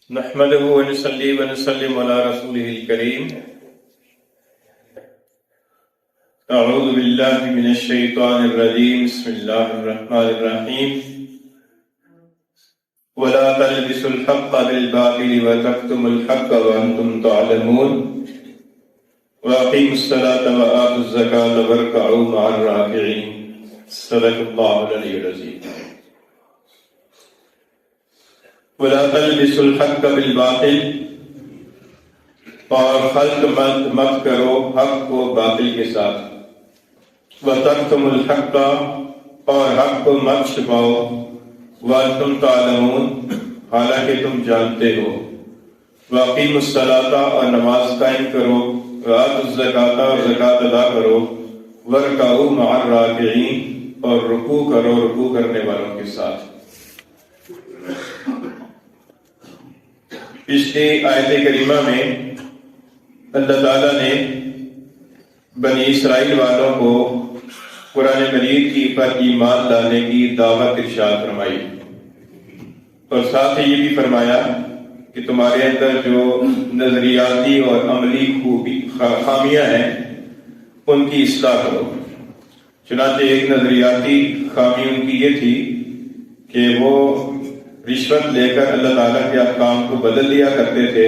نحمده ونصلي ونسلم على رسوله الكريم. اعوذ باللہ من الشیطان الرجیم. بسم اللہ الرحمن الرحیم. ولا تلبسوا الحق بالباطل وتكتموا الحق وانتم تعلمون. واقیموا الصلاة وآتوا الزکاة وارکعوا مع الراکعین. صدق اللہ العلی العظیم. ولا تلبسوا الحق بالباطل، اور خلط مت کرو حق کو باطل کے ساتھ. وتکتموا الحق، اور حق کو مت چھپاؤ. وانتم تعلمون، حالانکہ تم جانتے ہو. واقیموا الصلاۃ، اور نماز قائم کرو. وآتوا الزکاۃ، اور زکوٰۃ ادا کرو. وارکعوا مع الراکعین، اور رکوع کرو رکوع کرنے والوں کے ساتھ. پچھلی آیت کریمہ میں اللہ تعالیٰ نے بنی اسرائیل والوں کو قرآن مجید کی پر ایمان لانے کی دعوت ارشاد فرمائی، اور ساتھ ہی یہ بھی فرمایا کہ تمہارے اندر جو نظریاتی اور عملی خامیاں ہیں ان کی اصلاح کرو. چنانچہ ایک نظریاتی خامی ان کی یہ تھی کہ وہ رشوت لے کر اللہ تعالیٰ کے احکام کو بدل لیا کرتے تھے.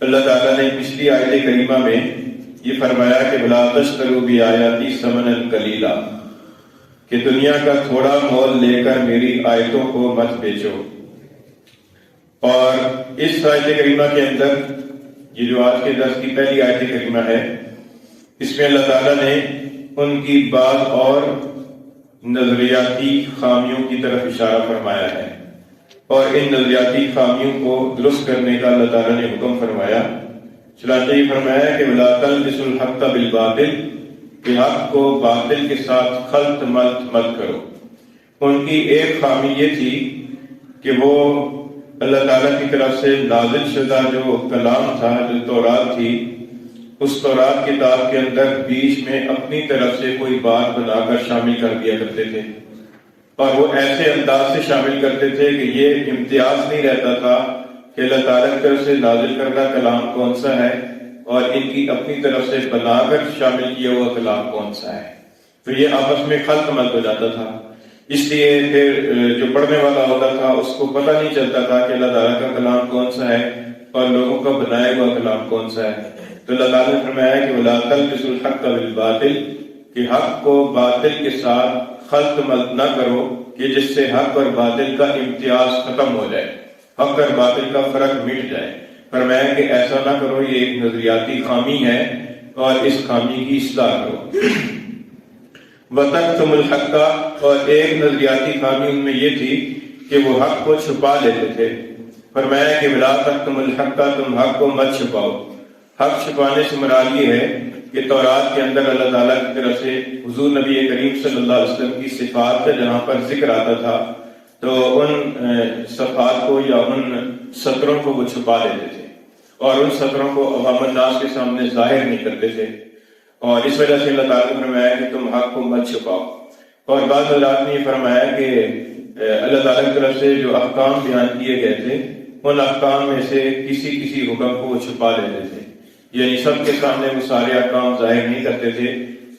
اللہ تعالیٰ نے پچھلی آیت کریمہ میں یہ فرمایا کہ وَلَا تَشْتَرُوا بِآيَاتِي ثَمَنًا قَلِيلًا، کہ دنیا کا تھوڑا مول لے کر میری آیتوں کو مت بیچو. اور اس آیت کریمہ کے اندر یہ جو آج کے درس کی پہلی آیت کریمہ ہے، اس میں اللہ تعالیٰ نے ان کی بعض اور نظریاتی خامیوں کی طرف اشارہ فرمایا ہے، اور ان نظریاتی خامیوں کو درست کرنے کا اللہ تعالیٰ نے حکم فرمایا. چنانچہ یہ فرمایا کہ وَلَا تَلْبِسُوا الْحَقَّ بِالْبَاطِلِ، کہ حق کو باطل کے ساتھ خلط مت کرو. ان کی ایک خامی یہ تھی کہ وہ اللہ تعالیٰ کی طرف سے نازل شدہ جو کلام تھا، جو تورات تھی، اس تورات کتاب کے اندر بیچ میں اپنی طرف سے کوئی بات بنا کر شامل کر دیا کرتے تھے، اور وہ ایسے انداز سے شامل کرتے تھے کہ یہ امتیاز نہیں رہتا تھا کہ اللہ تعالیٰ کی طرف سے نازل کردہ کلام کون سا ہے اور ان کی اپنی طرف سے بنا کر شامل کیا ہوا کلام کون سا ہے. تو یہ آپس میں خلط مت ہو جاتا تھا. اس لیے پھر جو پڑھنے والا ہوتا تھا اس کو پتہ نہیں چلتا تھا کہ اللہ تعالیٰ کا کلام کون سا ہے اور لوگوں کا بنایا ہوا کلام کون سا ہے. تو اللہ تعالیٰ نے فرمایا کہ وَلَا تَلْبِسُوا الْحَقَّ بِالْبَاطِلِ، کہ حق کو باطل کے ساتھ خلط مت نہ کرو کہ جس سے حق اور باطل کا امتیاز ختم ہو جائے، حق اور باطل کا فرق مٹ جائے. فرمایا کہ ایسا نہ کرو، یہ ایک نظریاتی خامی ہے اور اس خامی کی اصلاح کرو. وَتَكْتُمُوا الْحَقَّ، اور ایک نظریاتی خامی ان میں یہ تھی کہ وہ حق کو چھپا لیتے تھے. فرمایا کہ وَلَا تَكْتُمُوا الْحَقَّ، تم حق کو مت چھپاؤ. حق چھپانے سے مراد یہ ہے کہ تورات کے اندر اللہ تعالیٰ کی طرف سے حضور نبی کریم صلی اللہ علیہ وسلم کی صفات کا جہاں پر ذکر آتا تھا تو ان صفات کو یا ان سطروں کو وہ چھپا لیتے تھے اور ان سطروں کو عوام الناس کے سامنے ظاہر نہیں کرتے تھے. اور اس وجہ سے اللہ تعالیٰ نے فرمایا کہ تم حق کو مت چھپاؤ. اور بعض حضرات نے یہ فرمایا کہ اللہ تعالیٰ کی طرف سے جو احکام بیان کیے گئے تھے ان احکام میں سے کسی حکم کو وہ چھپا لیتے تھے، یعنی سب کے سامنے وہ سارے احکام ظاہر نہیں کرتے تھے.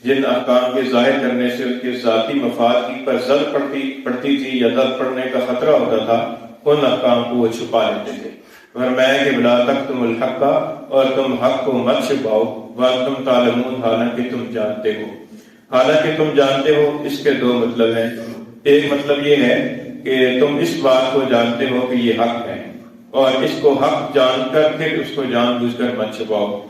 جن احکام کے ظاہر کرنے سے اس کے ذاتی مفاد کی پر زد پڑتی تھی یا زد پڑنے کا خطرہ ہوتا تھا، ان احکام کو وہ چھپا لیتے تھے. فرمایا کہ وَلَا تَكْتُمُوا الْحَقَّ، اور تم حق کو مت چھپاؤ. وَأَنْتُمْ تَعْلَمُونَ، حالانکہ تم جانتے ہو. حالانکہ تم جانتے ہو، اس کے دو مطلب ہیں. ایک مطلب یہ ہے کہ تم اس بات کو جانتے ہو کہ یہ حق ہے، اور اس کو حق جان کر پھر اس کو جان بوجھ کر مت چھپاؤ.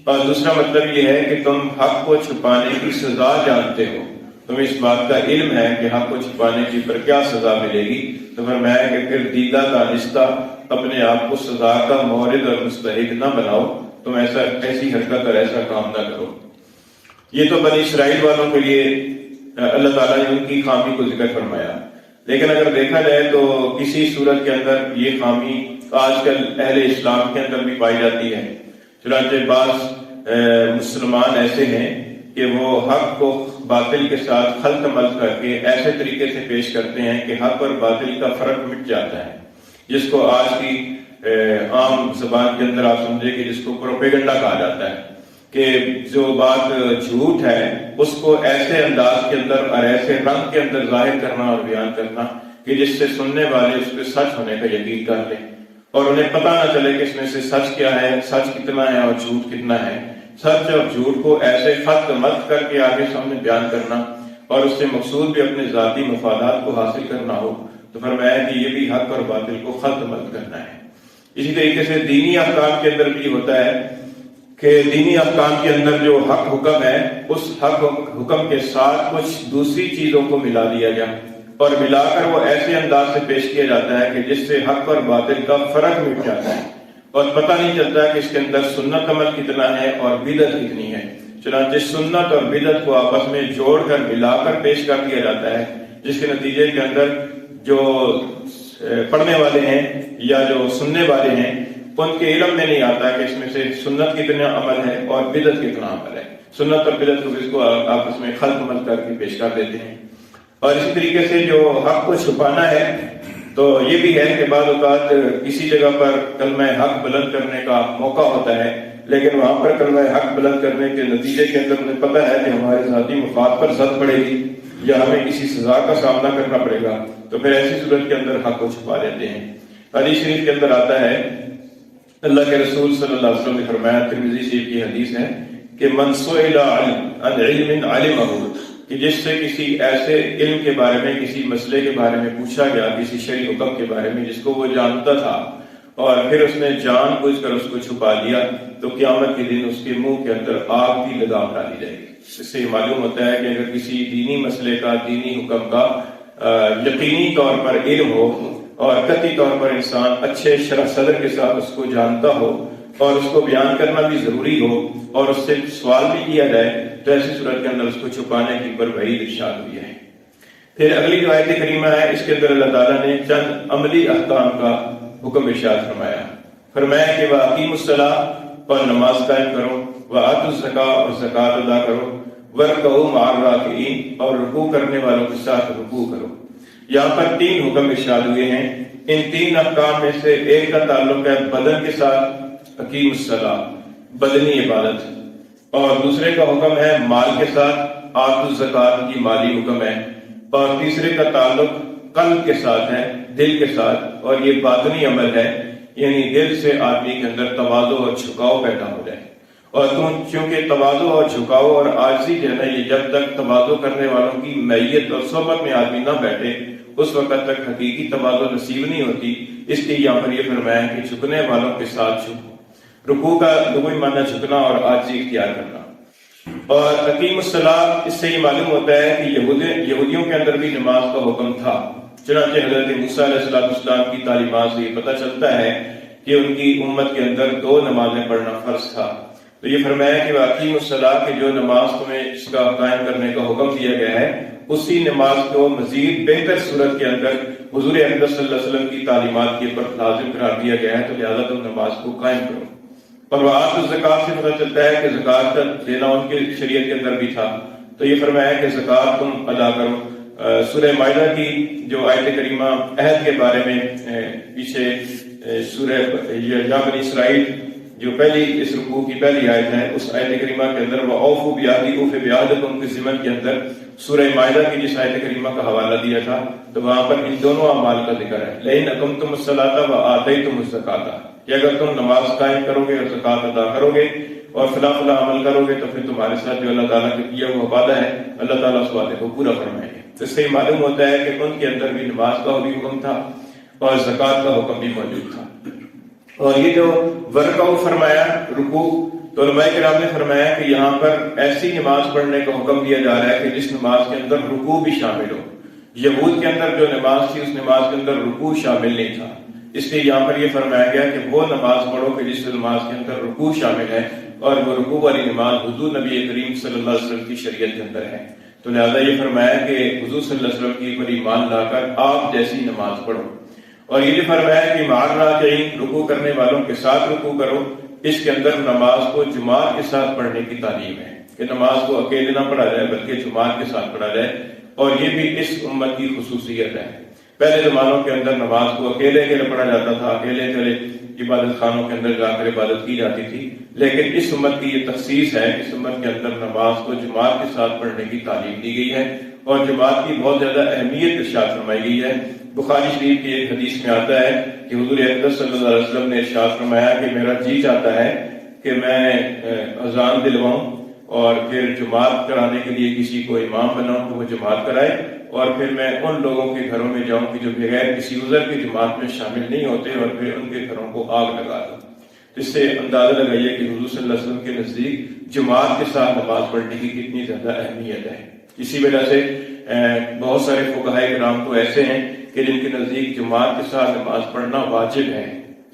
اور دوسرا مطلب یہ ہے کہ تم حق کو چھپانے کی سزا جانتے ہو. تمہیں اس بات کا علم ہے کہ حق کو چھپانے کی پر کیا سزا ملے گی. تو فرمایا کہ پھر دیدہ دانستہ اپنے آپ کو سزا کا مورد اور مستحق نہ بناؤ. تم ایسی حرکت اور ایسا کام نہ کرو. یہ تو بنی اسرائیل والوں کے لیے اللہ تعالیٰ نے ان کی خامی کو ذکر فرمایا. لیکن اگر دیکھا جائے تو کسی صورت کے اندر یہ خامی آج کل اہل اسلام کے اندر بھی پائی جاتی ہے. چنانچہ بعض مسلمان ایسے ہیں کہ وہ حق کو باطل کے ساتھ خلط ملط کر کے ایسے طریقے سے پیش کرتے ہیں کہ حق اور باطل کا فرق مٹ جاتا ہے، جس کو آج کی زبان کے اندر آپ سمجھے کہ جس کو پروپیگنڈا کہا جاتا ہے، کہ جو بات جھوٹ ہے اس کو ایسے انداز کے اندر اور ایسے رنگ کے اندر ظاہر کرنا اور بیان کرنا کہ جس سے سننے والے اس پہ سچ ہونے کا یقین کر لیں، اور انہیں پتہ نہ چلے کہ اس میں سے سچ کیا ہے، سچ کتنا ہے اور جھوٹ کتنا ہے۔ سچ اور جھوٹ کو ایسے خلط ملط کر کے آگے سامنے بیان کرنا اور اس سے مقصود بھی اپنے ذاتی مفادات کو حاصل کرنا ہو، تو فرمایا کہ یہ بھی حق اور باطل کو خلط ملط کرنا ہے۔ اسی طریقے سے دینی احکام کے اندر بھی ہوتا ہے کہ دینی احکام کے اندر جو حق حکم ہے اس حق حکم کے ساتھ کچھ دوسری چیزوں کو ملا دیا جائے، اور ملا کر وہ ایسے انداز سے پیش کیا جاتا ہے کہ جس سے حق اور باطل کا فرق مٹ جاتا ہے، اور پتہ نہیں چلتا کہ اس کے اندر سنت عمل کتنا ہے اور بدعت کتنی ہے۔ چنانچہ سنت اور بدعت کو آپس میں جوڑ کر ملا کر پیش کر دیا جاتا ہے، جس کے نتیجے کے اندر جو پڑھنے والے ہیں یا جو سننے والے ہیں ان کے علم میں نہیں آتا کہ اس میں سے سنت کتنا عمل ہے اور بدعت کتنا عمل ہے۔ سنت اور بدعت کو اس کو آپس میں خلط ملط کر کے پیش کر دیتے ہیں۔ اور اسی طریقے سے جو حق کو چھپانا ہے تو یہ بھی ہے کہ بعض اوقات کسی جگہ پر کلمہ حق بلند کرنے کا موقع ہوتا ہے، لیکن وہاں پر کلمہ حق بلند کرنے کے نتیجے کے اندر انہیں پتہ ہے کہ ہمارے ذاتی مفاد پر زد پڑے گی یا ہمیں کسی سزا کا سامنا کرنا پڑے گا، تو پھر ایسی صورت کے اندر حق کو چھپا لیتے ہیں۔ حدیث شریف کے اندر آتا ہے، اللہ کے رسول صلی اللہ علیہ وسلم نے فرمایا، ترمذی شریف کی حدیث ہے کہ من سئل عن علم علمہ، کہ جس سے کسی ایسے علم کے بارے میں، کسی مسئلے کے بارے میں پوچھا گیا، کسی شرعی حکم کے بارے میں جس کو وہ جانتا تھا اور پھر اس نے جان بوجھ کر اس کو چھپا دیا، تو قیامت کے دن اس کے منہ کے اندر آگ کی لگام ڈالی جائے گی۔ اس سے معلوم ہوتا ہے کہ اگر کسی دینی مسئلے کا، دینی حکم کا یقینی طور پر علم ہو اور قطعی طور پر انسان اچھے شرح صدر کے ساتھ اس کو جانتا ہو اور اس کو بیان کرنا بھی ضروری ہو اور اس سے سوال بھی کیا جائے، تو ایسی صورت کے اندر اس کو چھپانے کی وعید ارشاد ہوئی ہے۔ پھر اگلی جو آیت کریمہ ہے اس کے اندر اللہ تعالیٰ نے چند عملی احکام کا حکم ارشاد فرمایا کہ وَأَقِیمُوا الصَّلَاةَ، اور نماز قائم کرو، وَآتُوا الزَّکَاةَ، اور زکوٰۃ ادا کرو، وَارْکَعُوا مَعَ الرَّاکِعِینَ، اور رکوع کرنے والوں کے ساتھ رکوع کرو۔ یہاں پر تین حکم ارشاد ہوئے ہیں۔ ان تین احکام میں سے ایک کا تعلق ہے بدن کے ساتھ، اقیم الصلاۃ، بدنی عبادت، اور دوسرے کا حکم ہے مال کے ساتھ، آتوا الزکوٰۃ کی مالی حکم ہے، اور تیسرے کا تعلق قلب کے ساتھ ہے، دل کے ساتھ، اور یہ باطنی عمل ہے، یعنی دل سے آدمی کے اندر تواضع اور جھکاؤ پیدا ہو جائے۔ اور چونکہ تواضع اور جھکاؤ اور عاجزی جو ہے نا، یہ جب تک تواضع کرنے والوں کی معیت اور صحبت میں آدمی نہ بیٹھے اس وقت تک حقیقی تواضع نصیب نہیں ہوتی۔ اس لیے یہاں پر یہ فرمایا کہ جھکنے والوں کے ساتھ جھکو۔ رکوع کا لغوی معنی جھکنا اور عاجزی اختیار کرنا۔ اور اقیم الصلاۃ، اس سے یہ معلوم ہوتا ہے کہ یہودیوں کے اندر بھی نماز کا حکم تھا، چنانچہ حضرت موسیٰ علیہ السلام کی تعلیمات سے یہ پتہ چلتا ہے کہ ان کی امت کے اندر 2 نمازیں پڑھنا فرض تھا۔ تو یہ فرمایا کہ اقیم الصلاۃ، کہ جو نماز تمہیں اس کا قائم کرنے کا حکم دیا گیا ہے، اسی نماز کو مزید بہتر صورت کے اندر حضور اقدس صلی اللہ علیہ وسلم کی تعلیمات کے اوپر لازم قرار دیا گیا ہے، تو لہذا تم نماز کو قائم کرو۔ اور وآتوا الزکوٰۃ سے پتہ چلتا ہے کہ زکوٰۃ دینا ان کے شریعت کے اندر بھی تھا، تو یہ فرمایا کہ زکوٰۃ تم ادا کرو۔ سورہ مائدہ کی جو آیت کریمہ عہد کے بارے میں پیچھے سورہ یا بنی اسرائیل جو پہلی اس رکوع کی پہلی آیت ہے، اس آیت کریمہ کے اندر وَأَوْفُوا بِعَہْدِی أُوفِ بِعَہْدِکُم کے ضمن کے اندر سورہ مائدہ کی جس آیت کریمہ کا حوالہ دیا تھا، تو وہاں پر ان دونوں اعمال کا ذکر ہے، لَئِنْ أَقَمْتُمُ الصَّلَاةَ وَآتَیْتُمُ الزَّکَاةَ، کہ اگر تم نماز قائم کرو گے اور زکوٰۃ ادا کرو گے اور فلاں فلاں عمل کرو گے، تو پھر تمہارے ساتھ جو اللہ تعالیٰ نے کیا ہوا وعدہ ہے، اللہ تعالیٰ اس وعدے کو پورا فرمائیں گے۔ تو اس سے معلوم ہوتا ہے کہ ان کے اندر بھی نماز کا بھی حکم تھا اور زکوٰۃ کا حکم بھی موجود تھا۔ اور یہ جو ورکعوا فرمایا رکوع، تو علماء کرام نے فرمایا کہ یہاں پر ایسی نماز پڑھنے کا حکم دیا جا رہا ہے کہ جس نماز کے اندر رکوع بھی شامل ہو۔ یہود کے اندر جو نماز تھی اس نماز کے اندر رکوع شامل نہیں تھا، اس لیے یہاں پر یہ فرمایا گیا کہ وہ نماز پڑھو کہ جس نماز کے اندر رکوع شامل ہے، اور وہ رکوع والی نماز حضور نبی کریم صلی اللہ علیہ وسلم کی شریعت کے اندر ہے۔ تو لہذا یہ فرمایا کہ حضور صلی اللہ علیہ وسلم کی پر ایمان لا کر آپ جیسی نماز پڑھو۔ اور یہ بھی فرمایا کہ مع الراکعین، رکوع کرنے والوں کے ساتھ رکوع کرو۔ اس کے اندر نماز کو جماعت کے ساتھ پڑھنے کی تعلیم ہے کہ نماز کو اکیلے نہ پڑھا جائے بلکہ جماعت کے ساتھ پڑھا جائے، اور یہ بھی اس امت کی خصوصیت ہے۔ پہلے زمانوں کے اندر نماز کو اکیلے پڑھا جاتا تھا، اکیلے عبادت خانوں کے اندر جا کر عبادت کی جاتی تھی، لیکن اس امت کی یہ تخصیص ہے، اس امت کے اندر نماز کو جماعت کے ساتھ پڑھنے کی تعلیم دی گئی ہے اور جماعت کی بہت زیادہ اہمیت ارشاد فرمائی گئی ہے۔ بخاری شریف کی ایک حدیث میں آتا ہے کہ حضور اقدس صلی اللہ علیہ وسلم نے ارشاد فرمایا کہ میرا جی چاہتا ہے کہ میں اذان دلواؤں اور پھر جماعت کرانے کے لیے کسی کو امام بناؤں کہ وہ جماعت کرائے، اور پھر میں ان لوگوں کے گھروں میں جاؤں کہ جو بغیر کسی عذر کی جماعت میں شامل نہیں ہوتے، اور پھر ان کے گھروں کو آگ لگا دوں۔ اس سے اندازہ لگائیے کہ حضور صلی اللہ علیہ وسلم کے نزدیک جماعت کے ساتھ نماز پڑھنے کی کتنی زیادہ اہمیت ہے۔ اسی وجہ سے بہت سارے فقہاء کرام تو ایسے ہیں کہ جن کے نزدیک جماعت کے ساتھ نماز پڑھنا واجب ہے،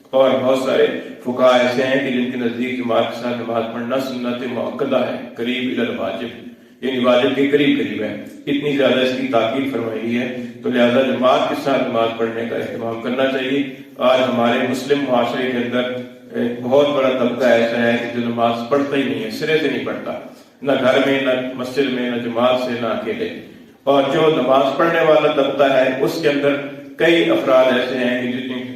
اور بہت سارے فقہاء ایسے ہیں کہ جن کے نزدیک جماعت کے ساتھ نماز پڑھنا سنت مؤکدہ ہے، قریب الی الواجب، یعنی واجب کے قریب ہے۔ اتنی زیادہ اس کی تاکید فرمائی گئی ہے، تو لہذا جماعت کے ساتھ نماز پڑھنے کا اہتمام کرنا چاہیے۔ آج ہمارے مسلم معاشرے کے اندر ایک بہت بڑا طبقہ ایسا ہے کہ جو نماز پڑھتا ہی نہیں ہے، سرے سے نہیں پڑھتا، نہ گھر میں، نہ مسجد میں، نہ جماعت سے، نہ اکیلے۔ اور جو نماز پڑھنے والا طبقہ ہے اس کے اندر کئی افراد ایسے ہیں کہ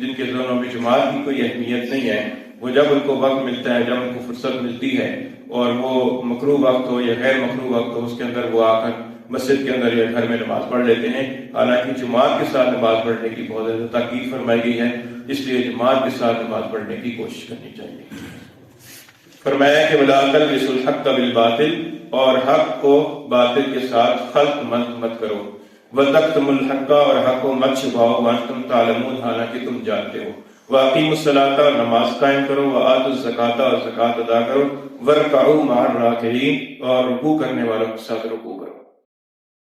جن کے ذہنوں میں جماعت کی کوئی اہمیت نہیں ہے۔ وہ جب ان کو وقت ملتا ہے، جب ان کو فرصت ملتی ہے، اور وہ مکروہ وقت ہو یا غیر مکروہ وقت ہو، اس کے اندر وہ آ کر مسجد کے اندر یا گھر میں نماز پڑھ لیتے ہیں، حالانکہ جماعت کے ساتھ نماز پڑھنے کی بہت زیادہ تاکید فرمائی گئی ہے، اس لیے جماعت کے ساتھ نماز پڑھنے کی کوشش کرنی چاہیے۔ فرمایا کہ وَلَا تَلْبِسُوا الْحَقَّ بِالْبَاطِلِ، اور حق کو باطل کے ساتھ خلط مت کرو، وَتَكْتُمُوا الْحَقَّ، اور حق کو مت چھپاؤ، وَأَنْتُمْ تَعْلَمُونَ، حالانکہ تم جانتے ہو، وَأَقِیمُوا الصَّلَاةَ، اور نماز قائم کرو، وَآتُوا الزَّکَاةَ، اور زکوٰۃ ادا کرو، وَارْکَعُوا مَعَ الرَّاکِعِینَ، اور رکوع کرنے والوں کے ساتھ رکوع کرو۔